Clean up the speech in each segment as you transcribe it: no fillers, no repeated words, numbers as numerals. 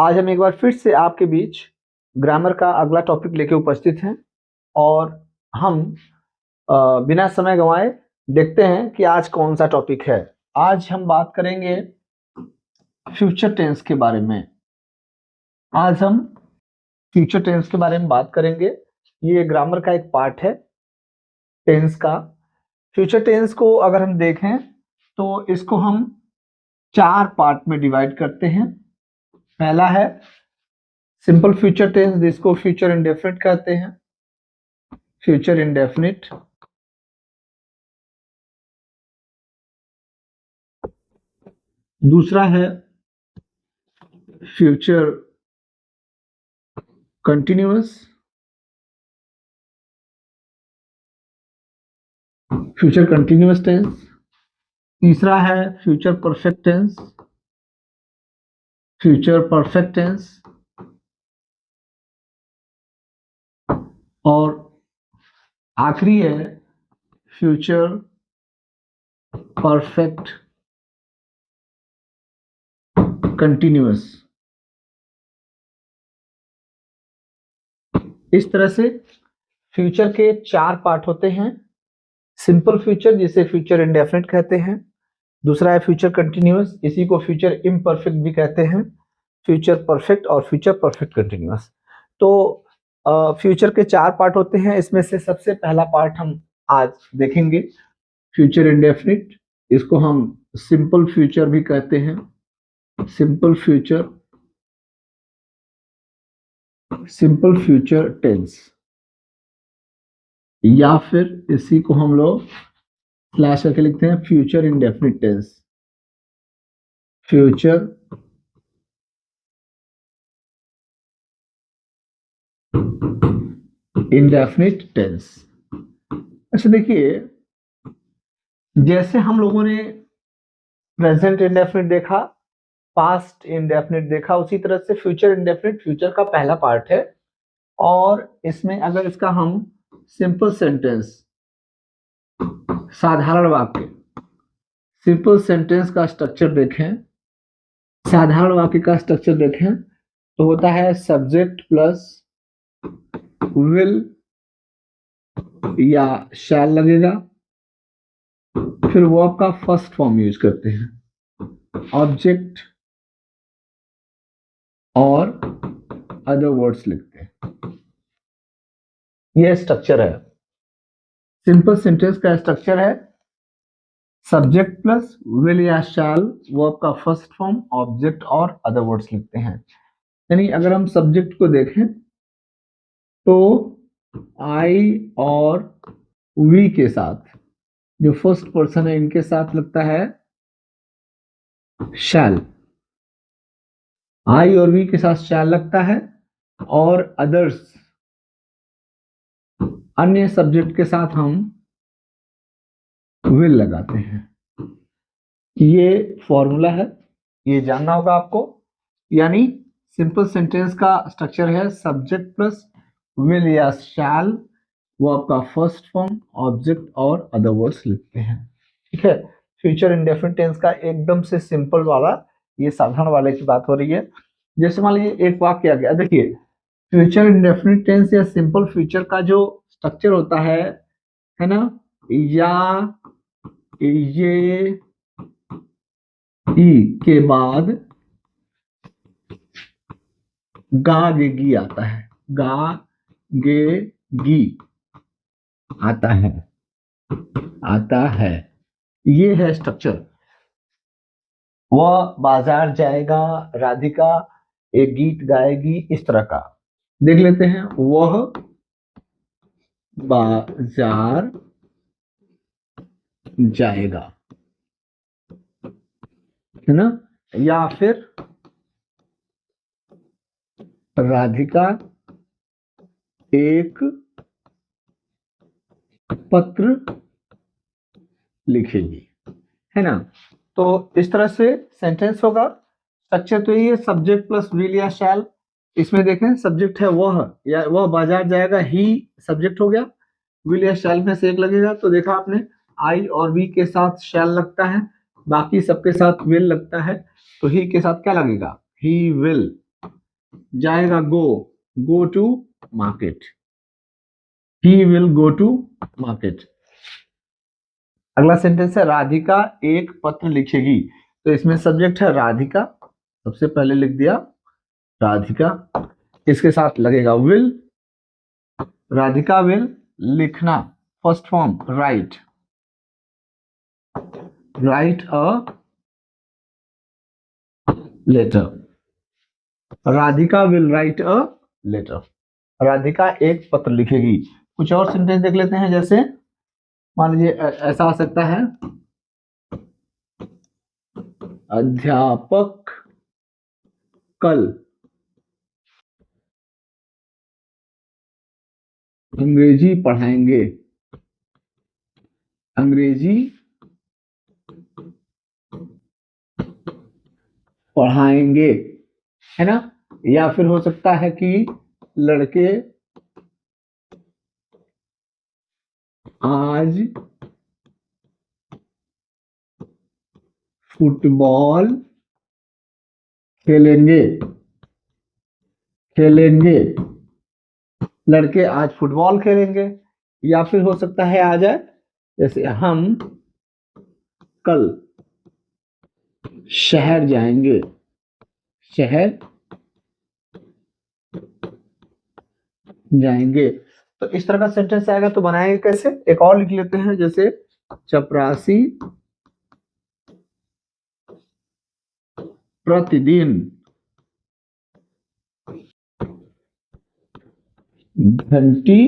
आज हम एक बार फिर से आपके बीच ग्रामर का अगला टॉपिक लेके उपस्थित हैं और हम बिना समय गंवाए देखते हैं कि आज कौन सा टॉपिक है। आज हम बात करेंगे फ्यूचर टेंस के बारे में। आज हम फ्यूचर टेंस के बारे में बात करेंगे। ये ग्रामर का एक पार्ट है टेंस का। फ्यूचर टेंस को अगर हम देखें तो इसको हम 4 पार्ट में डिवाइड करते हैं। पहला है सिंपल फ्यूचर टेंस, जिसको फ्यूचर इंडेफिनिट कहते हैं, फ्यूचर इंडेफिनिट। दूसरा है future continuous, future continuous tense. तीसरा है future perfect tense, future perfect tense. और आखिरी है फ्यूचर परफेक्ट कंटिन्यूअस। इस तरह से फ्यूचर के 4 पार्ट होते हैं। सिंपल फ्यूचर, जिसे फ्यूचर इंडेफिनिट कहते हैं। दूसरा है फ्यूचर कंटिन्यूअस, इसी को फ्यूचर इम्परफेक्ट भी कहते हैं। फ्यूचर परफेक्ट और फ्यूचर परफेक्ट कंटिन्यूअस। तो फ्यूचर के 4 पार्ट होते हैं। इसमें से सबसे पहला पार्ट हम आज देखेंगे फ्यूचर इंडेफिनिट। इसको हम सिंपल फ्यूचर भी कहते हैं, simple future, simple future tense, या फिर इसी को हम लोग स्लैश करके लिखते हैं future indefinite tense, future indefinite tense. अच्छा देखिए, जैसे हम लोगों ने प्रेजेंट इंडेफिनिट देखा, पास्ट इंडेफिनिट देखा, उसी तरह से फ्यूचर इंडेफिनिट फ्यूचर का पहला पार्ट है। और इसमें अगर इसका हम सिंपल सेंटेंस, साधारण वाक्य, सिंपल सेंटेंस का स्ट्रक्चर देखें, साधारण वाक्य का स्ट्रक्चर देखें तो होता है सब्जेक्ट प्लस विल या शैल लगेगा, फिर वर्ब का फर्स्ट फॉर्म यूज करते हैं, ऑब्जेक्ट और अदर वर्ड्स लिखते हैं। यह स्ट्रक्चर है, सिंपल सेंटेंस का स्ट्रक्चर है सब्जेक्ट प्लस विल या शैल, वर्ब का फर्स्ट फॉर्म, ऑब्जेक्ट और अदर वर्ड्स लिखते हैं। यानी अगर हम सब्जेक्ट को देखें तो आई और वी के साथ, जो फर्स्ट पर्सन है, इनके साथ लगता है शैल। आई और वी के साथ शैल लगता है और अदर्स, अन्य सब्जेक्ट के साथ हम विल लगाते हैं। ये फॉर्मूला है, ये जानना होगा आपको। यानी सिंपल सेंटेंस का स्ट्रक्चर है सब्जेक्ट प्लस विल या शैल, वो आपका फर्स्ट फॉर्म, ऑब्जेक्ट और अदर वर्ड्स लिखते हैं। ठीक है, फ्यूचर इंडेफिनिट टेंस का एकदम से सिंपल वाला, ये साधारण वाले की बात हो रही है। जैसे मान लीजिए एक वाक्य आ गया, देखिए फ्यूचर इंडेफिनिट टेंस या सिंपल फ्यूचर का जो स्ट्रक्चर होता है ना, या ये ई के बाद गा गे गी आता है, गा गे गी आता है, ये है स्ट्रक्चर। वह बाजार जाएगा, राधिका एक गीत गाएगी, इस तरह का देख लेते हैं। वह बाजार जाएगा, है ना, या फिर राधिका एक पत्र लिखेगी, है ना। तो इस तरह से सेंटेंस होगा। स्ट्रक्चर तो ये सब्जेक्ट प्लस विल या शैल। इसमें देखें सब्जेक्ट है वह, या वह बाजार जाएगा, ही सब्जेक्ट हो गया, विल या शैल में से एक लगेगा। तो देखा आपने, आई और वी के साथ शैल लगता है, बाकी सबके साथ विल लगता है। तो ही के साथ क्या लगेगा, ही विल, जाएगा go to market, he will go to market. अगला सेंटेंस है राधिका एक पत्र लिखेगी। तो इसमें सब्जेक्ट है राधिका, सबसे पहले लिख दिया राधिका, इसके साथ लगेगा विल, राधिका विल लिखना, first form write, write a letter, Radhika will write a letter, Radhika एक पत्र लिखेगी। कुछ और सेंटेंस देख लेते हैं, जैसे मान लीजिए ऐसा आ सकता है, अध्यापक कल अंग्रेजी पढ़ाएंगे, अंग्रेजी पढ़ाएंगे, है ना। या फिर हो सकता है कि लड़के आज फुटबॉल खेलेंगे, खेलेंगे, लड़के आज फुटबॉल खेलेंगे। या फिर हो सकता है आ जाए, जैसे हम कल शहर जाएंगे, शहर जाएंगे। तो इस तरह का सेंटेंस आएगा, तो बनाएंगे कैसे, एक और लिख लेते हैं, जैसे चपरासी प्रतिदिन घंटी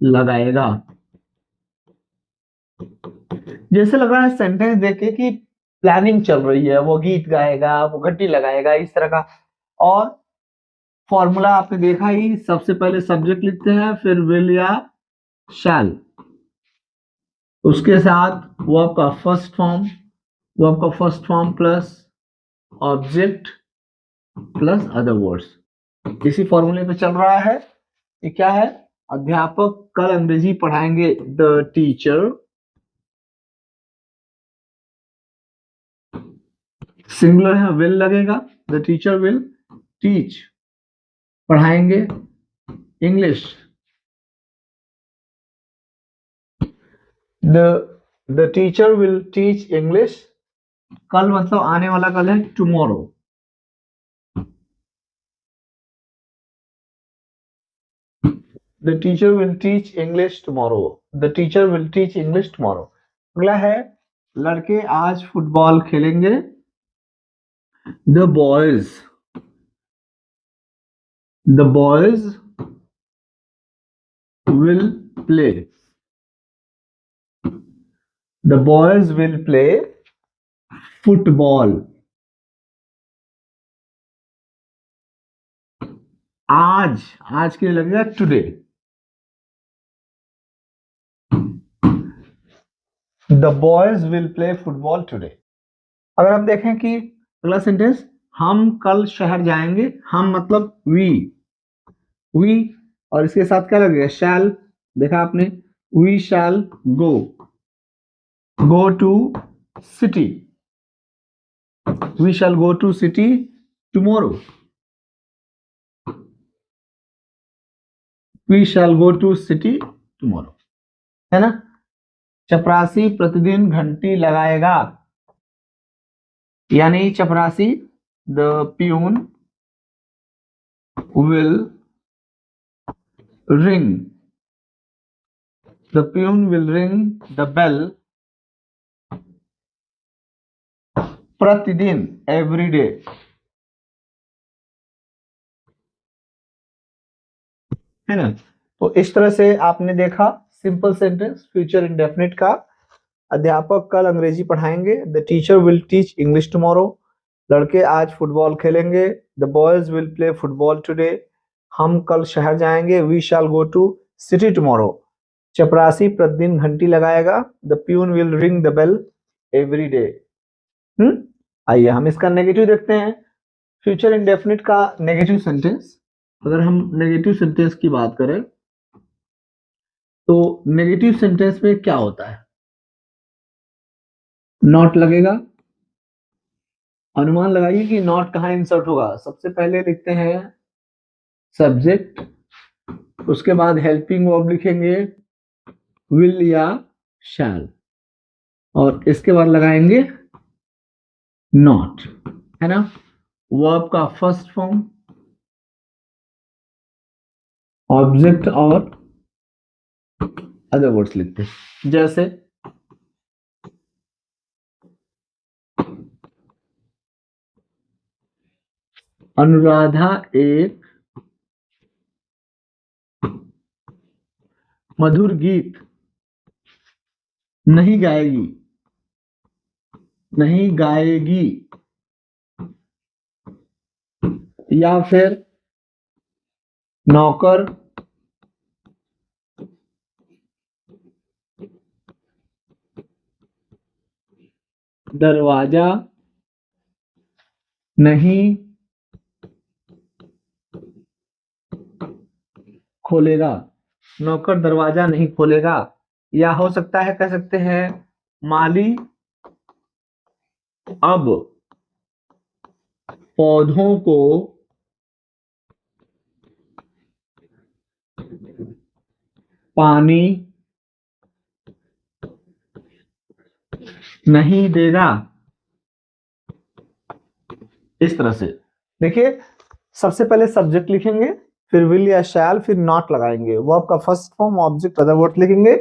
लगाएगा। जैसे लग रहा है सेंटेंस देखे कि प्लानिंग चल रही है, वो गीत गाएगा, वो घंटी लगाएगा, इस तरह का। और फॉर्मूला आपने देखा ही, सबसे पहले सब्जेक्ट लिखते हैं, फिर विल या शैल, उसके साथ वर्ब का फर्स्ट फॉर्म, वर्ब का first form plus object plus other words. इसी फॉर्मूले पे चल रहा है। ये क्या है, अध्यापक कल अंग्रेजी पढ़ाएंगे, द टीचर, सिंगुलर है विल लगेगा, द टीचर विल टीच, पढ़ाएंगे English, the teacher will teach English, कल मतलब आने वाला कल है tomorrow, the teacher will teach English tomorrow, the teacher will teach English tomorrow. अगला है लड़के आज फुटबॉल खेलेंगे, the boys will play, the boys will play football. आज के लिए लगेगा today, the boys will play football today. अगर हम देखें कि अगला सेंटेंस, हम कल शहर जाएंगे, हम मतलब वी, और इसके साथ क्या लगेगा, शैल, देखा आपने, we shall go to city, we shall go to city tomorrow, we shall go to city tomorrow, है ना। चपरासी प्रतिदिन घंटी लगाएगा, यानी चपरासी, the peon will ring, the peon will ring the bell प्रतिदिन, एवरी डे, है ना। तो इस तरह से आपने देखा सिंपल सेंटेंस फ्यूचर इंडेफिनिट का, अध्यापक कल अंग्रेजी पढ़ाएंगे, the teacher will teach English tomorrow, लड़के आज फुटबॉल खेलेंगे, the boys will play football today, हम कल शहर जाएंगे, we shall go to city tomorrow, चपरासी प्रतिदिन घंटी लगाएगा, the peon will ring the bell every day. आइए हम इसका नेगेटिव देखते हैं, फ्यूचर इंडेफिनिट का नेगेटिव सेंटेंस। अगर हम नेगेटिव सेंटेंस की बात करें, तो नेगेटिव सेंटेंस में क्या होता है, नॉट लगेगा, अनुमान लगाइए कि नॉट कहाँ इंसर्ट होगा। सबसे पहले लिखते हैं सब्जेक्ट, उसके बाद हेल्पिंग वर्ब लिखेंगे विल या शैल, और इसके बाद लगाएंगे नॉट, है ना। वर्ब का फर्स्ट फॉर्म ऑब्जेक्ट और अदर वर्ड्स लिखते हैं, जैसे अनुराधा एक मधुर गीत नहीं गाएगी, नहीं गाएगी, या फिर नौकर दरवाजा नहीं खोलेगा, नौकर दरवाजा नहीं खोलेगा। या हो सकता है, कह सकते हैं माली अब पौधों को पानी नहीं देगा। इस तरह से देखिए, सबसे पहले सब्जेक्ट लिखेंगे, फिर विल या शैल, फिर नॉट लगाएंगे, वर्ब का first form object other word लिखेंगे।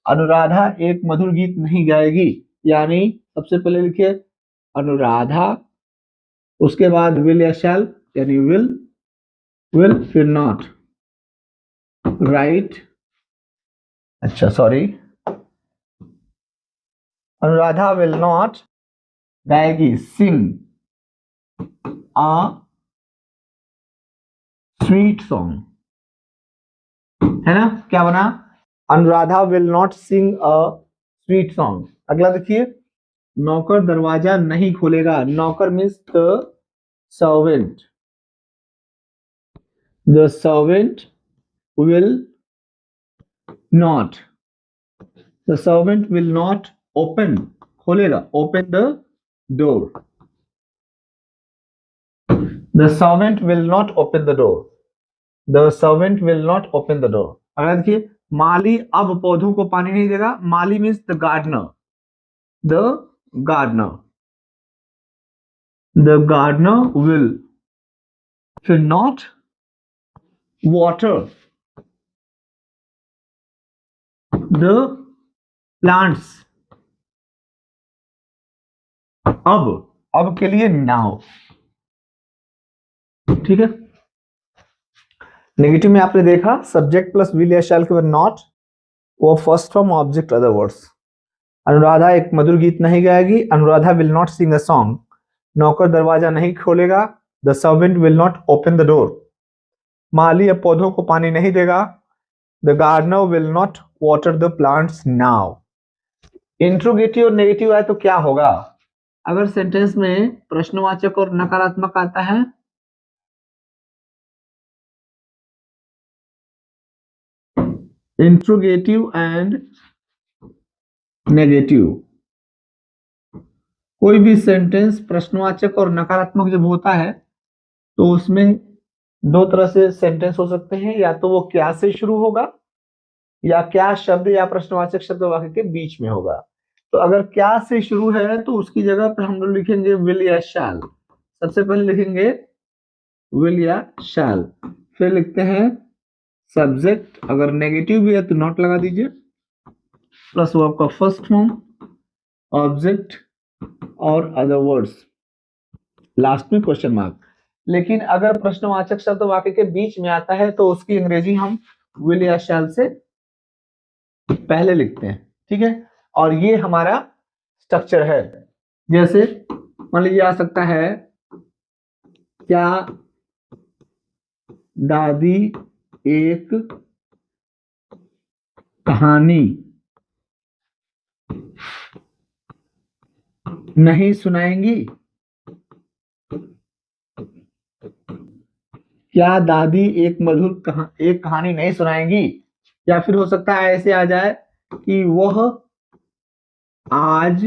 अनुराधा एक मधुर गीत नहीं गाएगी, यानी सबसे पहले लिखिए अनुराधा, उसके बाद विल या शैल यानी विल फिर नॉट, राइट, अच्छा सॉरी, अनुराधा विल नॉट गाएगी सिंग आ स्वीट सॉन्ग, है ना। क्या बना, Anuradha will not sing a sweet song. अगला देखिए, नौकर दरवाजा नहीं खोलेगा, नौकर means the servant, the servant will not, the servant will not open, खोलेगा, open the door, the servant will not open the door, the servant will not open the door. अगला देखिए, माली अब पौधों को पानी नहीं देगा, माली means the gardener, the gardener, the gardener will फिर नॉट वाटर द प्लांट्स, अब के लिए नाउ, ठीक है। नेगेटिव में आपने देखा सब्जेक्ट प्लस विल या शैल के बाद नॉट, वो first form object other words. Anuradha एक मधुर गीत नहीं गाएगी, Anuradha will not sing a song, नौकर दरवाजा नहीं खोलेगा, the servant will not open the door, माली अब पौधों को पानी नहीं देगा, the gardener will not water the plants now. Interrogative और नेगेटिव आए तो क्या होगा, अगर सेंटेंस में प्रश्नवाचक और नकारात्मक आता है, इंट्रोगेटिव एंड नेगेटिव, कोई भी सेंटेंस प्रश्नवाचक और नकारात्मक जब होता है तो उसमें दो तरह से सेंटेंस हो सकते हैं, या तो वो क्या से शुरू होगा, या क्या शब्द या प्रश्नवाचक शब्द वाक्य के बीच में होगा। तो अगर क्या से शुरू है तो उसकी जगह पर हम लोग लिखेंगे विल या शैल। सबसे पहले लिखेंगे विल या शैल, फिर लिखते हैं सब्जेक्ट, अगर नेगेटिव भी है तो नॉट लगा दीजिए, प्लस वर्ब का फर्स्ट फॉर्म ऑब्जेक्ट और अदर वर्ड्स, लास्ट में क्वेश्चन मार्क। लेकिन अगर प्रश्नवाचक शब्द वाक्य के बीच में आता है तो उसकी अंग्रेजी हम विल या शैल से पहले लिखते हैं, ठीक है। और ये हमारा स्ट्रक्चर है। जैसे मान लीजिए आ सकता है, क्या दादी एक कहानी नहीं सुनाएंगी, क्या दादी एक एक कहानी नहीं सुनाएंगी। या फिर हो सकता है ऐसे आ जाए कि वह आज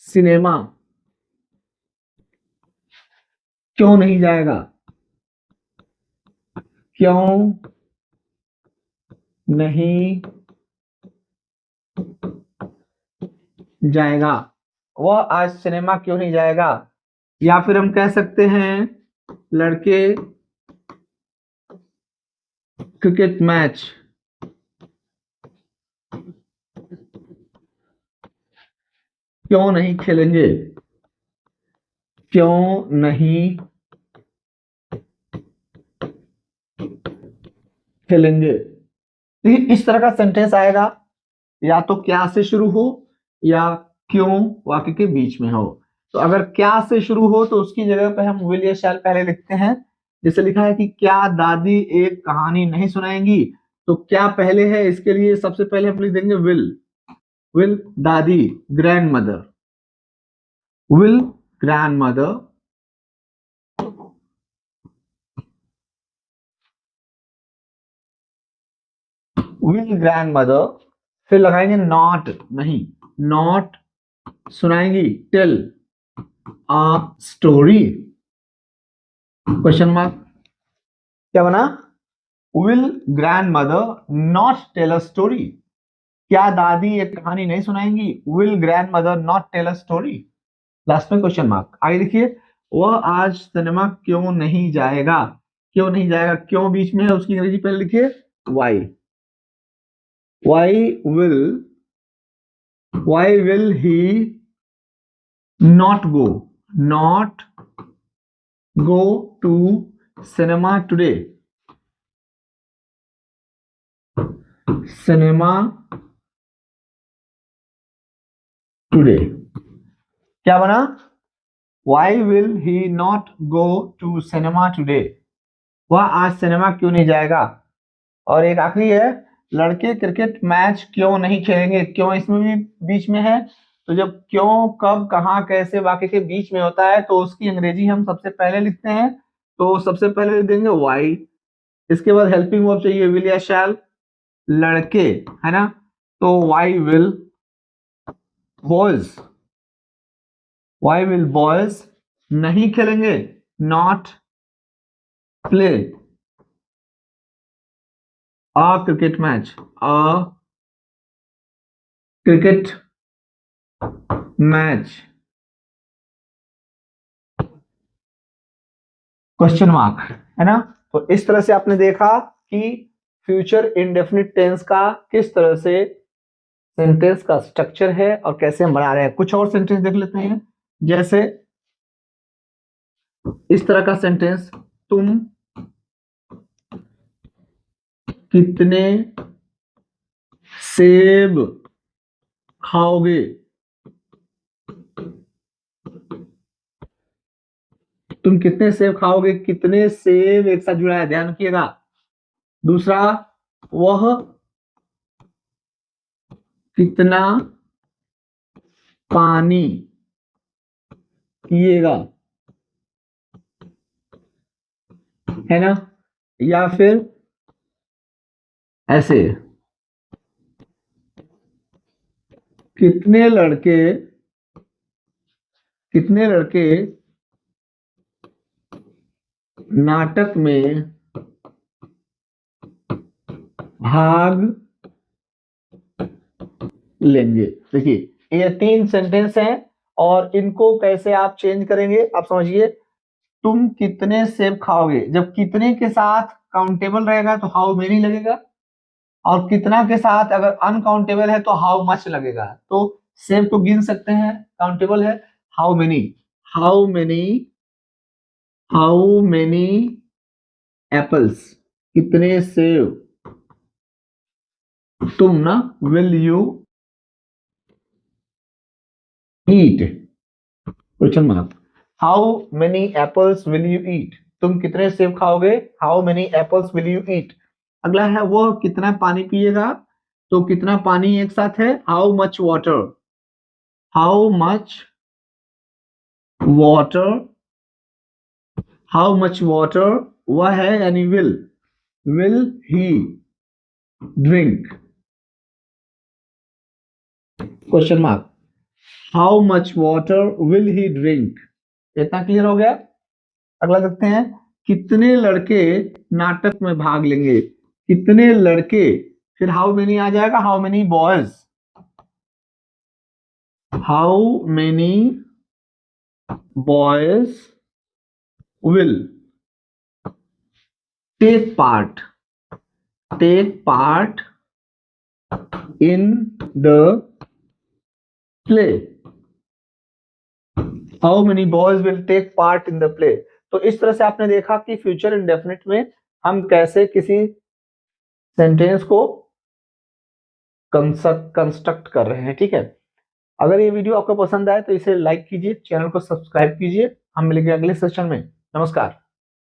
सिनेमा क्यों नहीं जाएगा? क्यों नहीं जाएगा? वह आज सिनेमा क्यों नहीं जाएगा? या फिर हम कह सकते हैं लड़के क्रिकेट मैच क्यों नहीं खेलेंगे? क्यों नहीं खेलेंगे? देखिए इस तरह का सेंटेंस आएगा, या तो क्या से शुरू हो या क्यों वाक्य के बीच में हो। तो अगर क्या से शुरू हो तो उसकी जगह पे हम विल या शैल पहले लिखते हैं। जैसे लिखा है कि क्या दादी एक कहानी नहीं सुनाएंगी, तो क्या पहले है, इसके लिए सबसे पहले हम लिख देंगे विल। विल दादी grandmother, will grandmother will grandmother, फिर लगाएंगे नॉट नहीं, नॉट सुनाएंगी tell a story, question mark. क्या बना? Will grandmother not tell a story, क्या दादी एक कहानी नहीं सुनाएंगी? Will grandmother not tell a story, last में क्वेश्चन मार्क। आगे देखिए, वह आज सिनेमा क्यों नहीं जाएगा? क्यों नहीं जाएगा, क्यों बीच में है, उसकी अंग्रेजी पहले लिखिए why. Why will he not go to cinema today? Cinema today क्या बना? Why will he not go to cinema today, वह आज सिनेमा क्यों नहीं जाएगा? और एक आखिरी है, लड़के क्रिकेट मैच क्यों नहीं खेलेंगे? क्यों इसमें भी बीच में है, तो जब क्यों कब कहां कैसे वाक्य के बीच में होता है तो उसकी अंग्रेजी हम सबसे पहले लिखते हैं। तो सबसे पहले लिख देंगे वाई, इसके बाद हेल्पिंग वर्ब चाहिए विल या शैल, लड़के है ना, तो बॉयज वाई विल बॉयज नहीं खेलेंगे, not play a cricket match, a cricket match, question mark, है ना। तो इस तरह से आपने देखा कि फ्यूचर इंडेफिनिट टेंस का किस तरह से सेंटेंस का स्ट्रक्चर है और कैसे हम बना रहे हैं। कुछ और सेंटेंस देख लेते हैं, जैसे इस तरह का सेंटेंस, तुम कितने सेब खाओगे? तुम कितने सेब खाओगे, कितने सेब एक साथ जुड़ा है, ध्यान रखिएगा। दूसरा, वह कितना पानी पिएगा, है ना। या फिर ऐसे, कितने लड़के नाटक में भाग लेंगे? देखिए ये 3 सेंटेंस हैं और इनको कैसे आप चेंज करेंगे आप समझिए। तुम कितने सेब खाओगे, जब कितने के साथ काउंटेबल रहेगा तो हाउ मेनी लगेगा, और कितना के साथ अगर अनकाउंटेबल है तो हाउ मच लगेगा। तो सेब को गिन सकते हैं, काउंटेबल है, how many, how many how many apples, कितने सेब, तुम ना, will you eat, question mark. How many apples will you eat, तुम कितने सेब खाओगे, how many apples will you eat. अगला है वो कितना पानी पिएगा, तो कितना पानी एक साथ है, how much water, how much water, how much water वह है यानी will he drink, question mark. How much water will he drink. इतना क्लियर हो गया। अगला देखते हैं, कितने लड़के नाटक में भाग लेंगे। कितने लड़के, फिर हाउ मेनी आ जाएगा, how many boys, how many boys will take part in the play, how many boys will take part in the play। तो इस तरह से आपने देखा कि फ्यूचर इंडेफिनिट में हम कैसे किसी सेंटेंस को कंस्ट्रक्ट कर रहे हैं। ठीक है, अगर ये वीडियो आपको पसंद आए तो इसे लाइक कीजिए, चैनल को सब्सक्राइब कीजिए। हम मिलेंगे अगले सेशन में। नमस्कार।